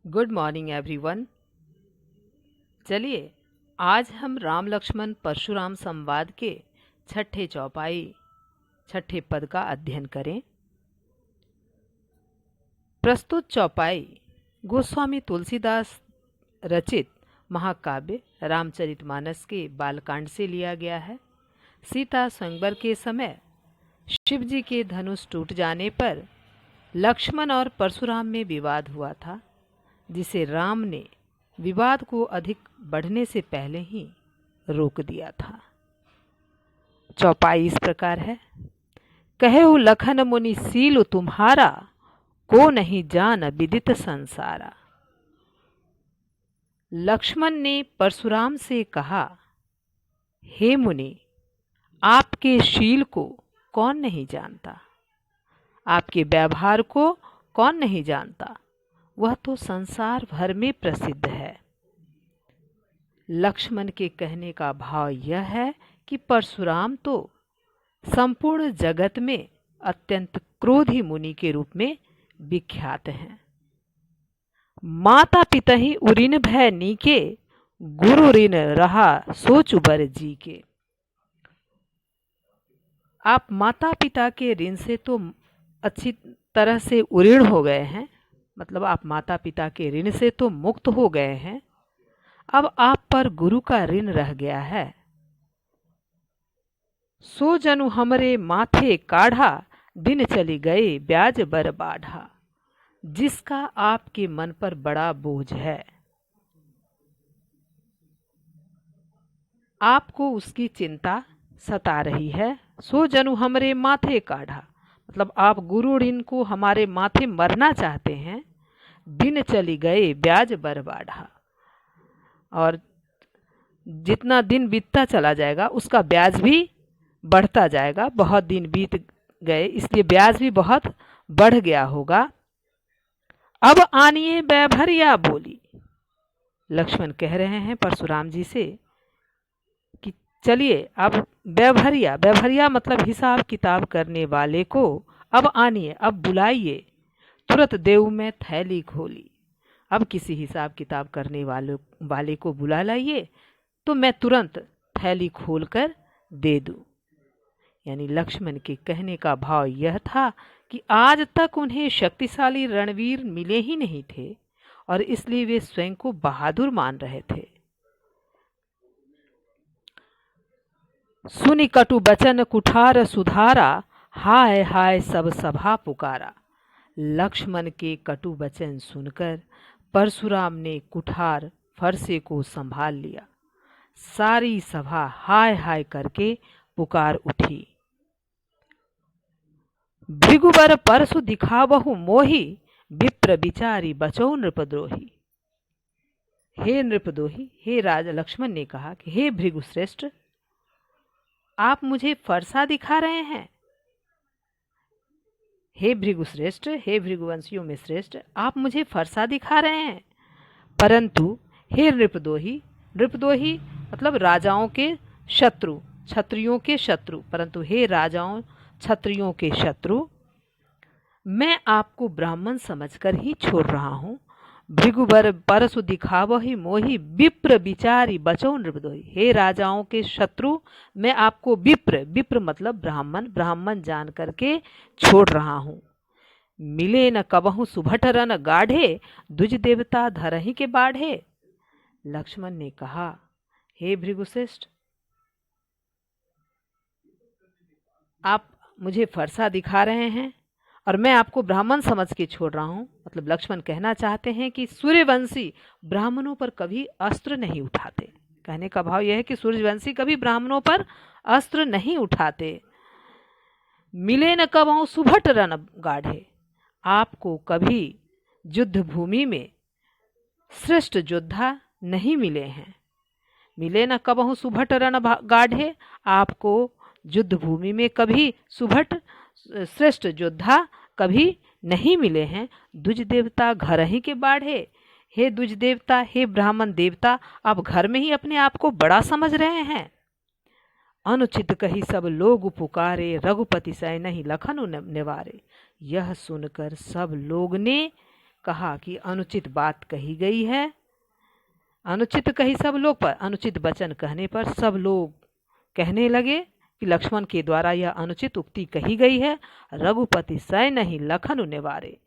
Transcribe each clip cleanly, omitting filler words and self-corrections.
Good morning everyone. चलिए आज हम राम लक्ष्मण परशुराम संवाद के छठे चौपाई छठे पद का अध्ययन करें। प्रस्तुत चौपाई गोस्वामी तुलसीदास रचित महाकाव्य रामचरितमानस के बालकांड से लिया गया है। सीता स्वयंवर के समय शिव जी के धनुष टूट जाने पर लक्ष्मण और परशुराम में विवाद हुआ था, जिसे राम ने विवाद को अधिक बढ़ने से पहले ही रोक दिया था। चौपाई इस प्रकार है। कहेउ लखन मुनि सील तुम्हारा, को नहीं जान विदित संसारा। लक्ष्मण ने परशुराम से कहा, हे मुनि, आपके शील को कौन नहीं जानता, आपके व्यवहार को कौन नहीं जानता, वह तो संसार भर में प्रसिद्ध है। लक्ष्मण के कहने का भाव यह है कि परशुराम तो संपूर्ण जगत में अत्यंत क्रोधी मुनि के रूप में विख्यात हैं। माता पिता ही उरिन भय नीके, गुरु ऋण रहा सोच उबर जी के। आप माता पिता के ऋण से तो अच्छी तरह से उऋण हो गए हैं, मतलब आप माता पिता के ऋण से तो मुक्त हो गए हैं। अब आप पर गुरु का ऋण रह गया है। सो जनु हमरे माथे काढ़ा, दिन चली गए ब्याज बर बाढ़ा। जिसका आपके मन पर बड़ा बोझ है, आपको उसकी चिंता सता रही है। सो जनु हमरे माथे काढ़ा, मतलब आप गुरु ऋण को हमारे माथे मरना चाहते हैं। दिन चली गए ब्याज बर बाढ़ा, और जितना दिन बीतता चला जाएगा उसका ब्याज भी बढ़ता जाएगा। बहुत दिन बीत गए इसलिए ब्याज भी बहुत बढ़ गया होगा। अब आनिए बैभरिया बोली। लक्ष्मण कह रहे हैं परशुराम जी से कि चलिए अब बैभरिया मतलब हिसाब किताब करने वाले को अब आनिए, अब बुलाइए। तुरंत देव में थैली खोली। अब किसी हिसाब किताब करने वाले को बुला लाइए तो मैं तुरंत थैली खोलकर दे दूं। यानी लक्ष्मण के कहने का भाव यह था कि आज तक उन्हें शक्तिशाली रणवीर मिले ही नहीं थे और इसलिए वे स्वयं को बहादुर मान रहे थे। सुनि कटु बचन कुठार सुधारा, हाय हाय सब सभा पुकारा। लक्ष्मण के कटु वचन सुनकर परशुराम ने कुठार फरसे को संभाल लिया। सारी सभा हाय हाय करके पुकार उठी। भृगुबर परसु दिखावहु मोही, विप्र विचारी बचो नृपद्रोही। हे नृपद्रोही, हे राजा लक्ष्मण ने कहा कि हे भृगुश्रेष्ठ, आप मुझे फरसा दिखा रहे हैं। हे भृगुश्रेष्ठ, हे भृगुवंशियों में श्रेष्ठ, आप मुझे फरसा दिखा रहे हैं। परंतु हे नृपद्रोही, नृपद्रोही मतलब राजाओं के शत्रु, क्षत्रियों के शत्रु, परंतु हे राजाओं क्षत्रियों के शत्रु, मैं आपको ब्राह्मण समझकर ही छोड़ रहा हूँ। भृगुबर परसु दिखावहि मोहि, विप्र विचारी बचो नृपद्रोही। हे राजाओं के शत्रु, मैं आपको विप्र मतलब ब्राह्मण जान करके छोड़ रहा हूँ। मिले न कबहु सुभट रन गाढ़े, द्विज देवता धरहि के बाढ़े। लक्ष्मण ने कहा, हे भृगुश्रेष्ठ, आप मुझे फरसा दिखा रहे हैं और मैं आपको ब्राह्मण समझ के छोड़ रहा हूँ। मतलब लक्ष्मण कहना चाहते हैं कि सूर्यवंशी ब्राह्मणों पर कभी अस्त्र नहीं उठाते। कहने का भाव यह है कि सूर्यवंशी कभी ब्राह्मणों पर अस्त्र नहीं उठाते। मिले न कबहु सुभट रन गाढ़े, आपको कभी युद्ध भूमि में श्रेष्ठ योद्धा नहीं मिले हैं। मिले न कबहु सुभट रन गाढ़े, आपको युद्ध भूमि में कभी सुभट श्रेष्ठ योद्धा कभी नहीं मिले हैं। द्विज देवता घर ही के बाढ़े, हे द्विज देवता, हे ब्राह्मण देवता, आप घर में ही अपने आप को बड़ा समझ रहे हैं। अनुचित कही सब लोग पुकारे, रघुपति सै नहीं लखन निवारे। यह सुनकर सब लोग ने कहा कि अनुचित बात कही गई है। अनुचित कही सब लोग पर, अनुचित वचन कहने पर सब लोग कहने लगे कि लक्ष्मण के द्वारा यह अनुचित उक्ति कही गई है। रघुपति सह नहीं लखन निवारे,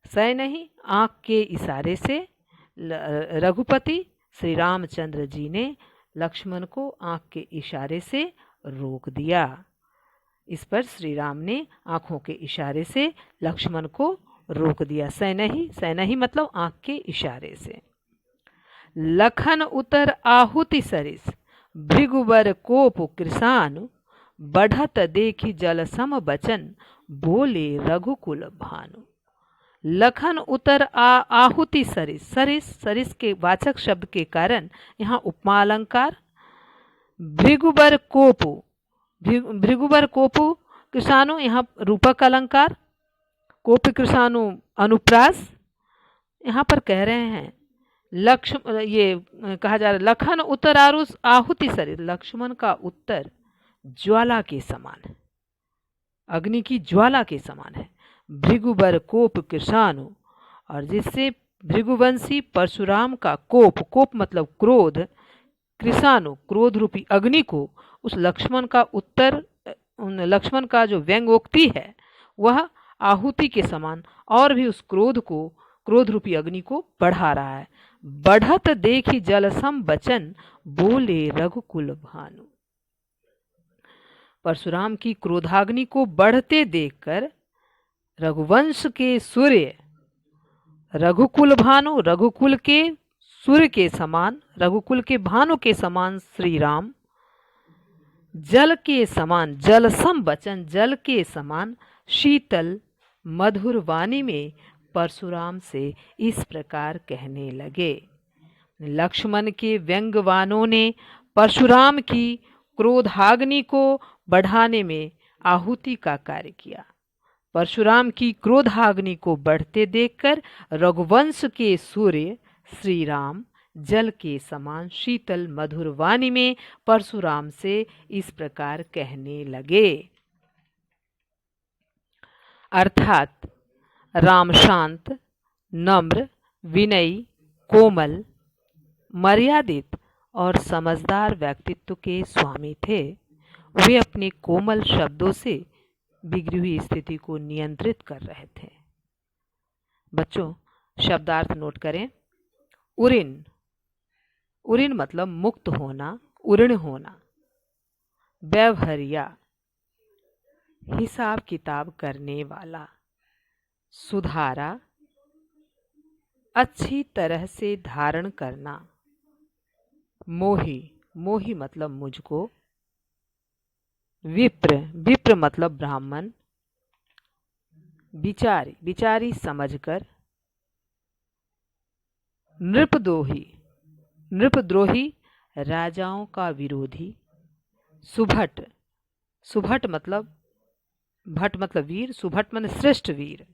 सह नहीं आंख के इशारे से रघुपति श्री रामचंद्र जी ने लक्ष्मण को आंख के इशारे से रोक दिया। इस पर श्री राम ने आंखों के इशारे से लक्ष्मण को रोक दिया। सह नहीं मतलब आंख के इशारे से। लखन उतर आहुति सरिस, भृगुबर कोप कृषानु, बढ़त देखी जल सम बचन, बोले रघुकुल भानु। लखन उतर आहुति सरिस, सरिस के वाचक शब्द के कारण यहाँ उपमा अलंकार। भृगुबर कोपु कृषानु, यहाँ रूपक अलंकार। कोप कृषानु अनुप्रास। यहाँ पर कह रहे हैं ये कहा जा रहा है लखन उत्तर आहुति सरिस, लक्ष्मण का उत्तर ज्वाला के समान है, अग्नि की ज्वाला के समान है। भृगुबर कोप कृषानु, और जिससे भृगुवंशी परशुराम का कोप मतलब क्रोध, कृषानु क्रोध रूपी अग्नि को उस लक्ष्मण का उत्तर, लक्ष्मण का जो व्यंग्योक्ति है वह आहुति के समान और भी उस क्रोध रूपी अग्नि को बढ़ा रहा है। बढ़त देखी जलसम बचन, बोले रघुकुल भानु। परशुराम की क्रोधाग्नि को बढ़ते देखकर रघुवंश के सूर्य, रघुकुल भानु, रघुकुल के सूर्य के समान, रघुकुल के भानु के समान श्री राम, जल के समान, जलसम बचन जल के समान शीतल मधुर वाणी में परशुराम से इस प्रकार कहने लगे। लक्ष्मण के व्यंग्यवाणों ने परशुराम की क्रोधाग्नि को बढ़ाने में आहुति का कार्य किया। परशुराम की क्रोधाग्नि को बढ़ते देखकर रघुवंश के सूर्य श्री राम जल के समान शीतल मधुर वाणी में परशुराम से इस प्रकार कहने लगे। अर्थात राम शांत, नम्र, विनयी, कोमल, मर्यादित और समझदार व्यक्तित्व के स्वामी थे। वे अपने कोमल शब्दों से बिगड़ी हुई स्थिति को नियंत्रित कर रहे थे। बच्चों, शब्दार्थ नोट करें। उरिन, उरिन मतलब मुक्त होना, उऋण होना। व्यवहारिया, हिसाब किताब करने वाला। सुधारा, अच्छी तरह से धारण करना। मोही, मोही मतलब मुझको। विप्र, विप्र मतलब ब्राह्मण। विचारी, विचारी समझकर। नृपद्रोही, नृपद्रोही राजाओं का विरोधी। सुभट, सुभट मतलब भट मतलब वीर, सुभट मतलब श्रेष्ठ वीर।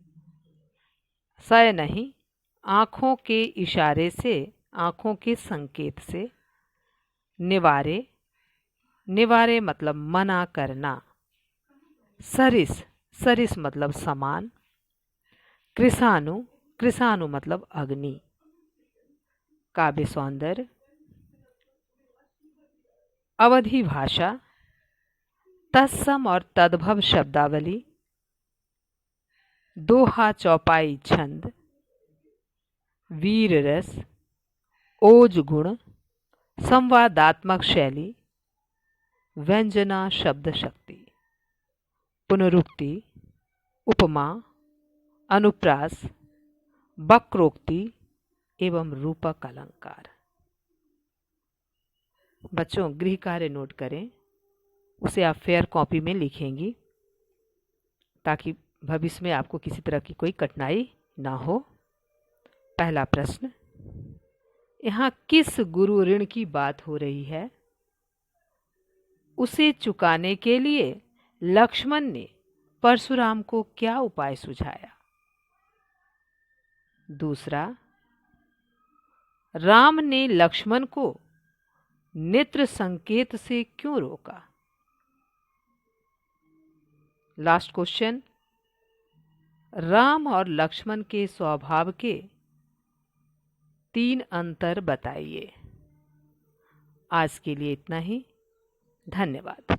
सय नहीं, आंखों के इशारे से, आंखों के संकेत से। निवारे, निवारे मतलब मना करना। सरिस, सरिस मतलब समान। कृषानु, कृषानु मतलब अग्नि। काव्य सौंदर्य। अवधि भाषा, तत्सम और तद्भव शब्दावली। दोहा चौपाई छंद। वीर रस, ओज गुण, संवादात्मक शैली, व्यंजना शब्द शक्ति। पुनरुक्ति, उपमा, अनुप्रास, वक्रोक्ति एवं रूपक अलंकार। बच्चों, गृह कार्य नोट करें, उसे आप फेयर कॉपी में लिखेंगी ताकि भविष्य में आपको किसी तरह की कोई कठिनाई ना हो। पहला प्रश्न, यहाँ किस गुरु ऋण की बात हो रही है? उसे चुकाने के लिए लक्ष्मण ने परशुराम को क्या उपाय सुझाया? दूसरा, राम ने लक्ष्मण को नेत्र संकेत से क्यों रोका? लास्ट क्वेश्चन, राम और लक्ष्मण के स्वभाव के 3 अंतर बताइए। आज के लिए इतना ही। धन्यवाद।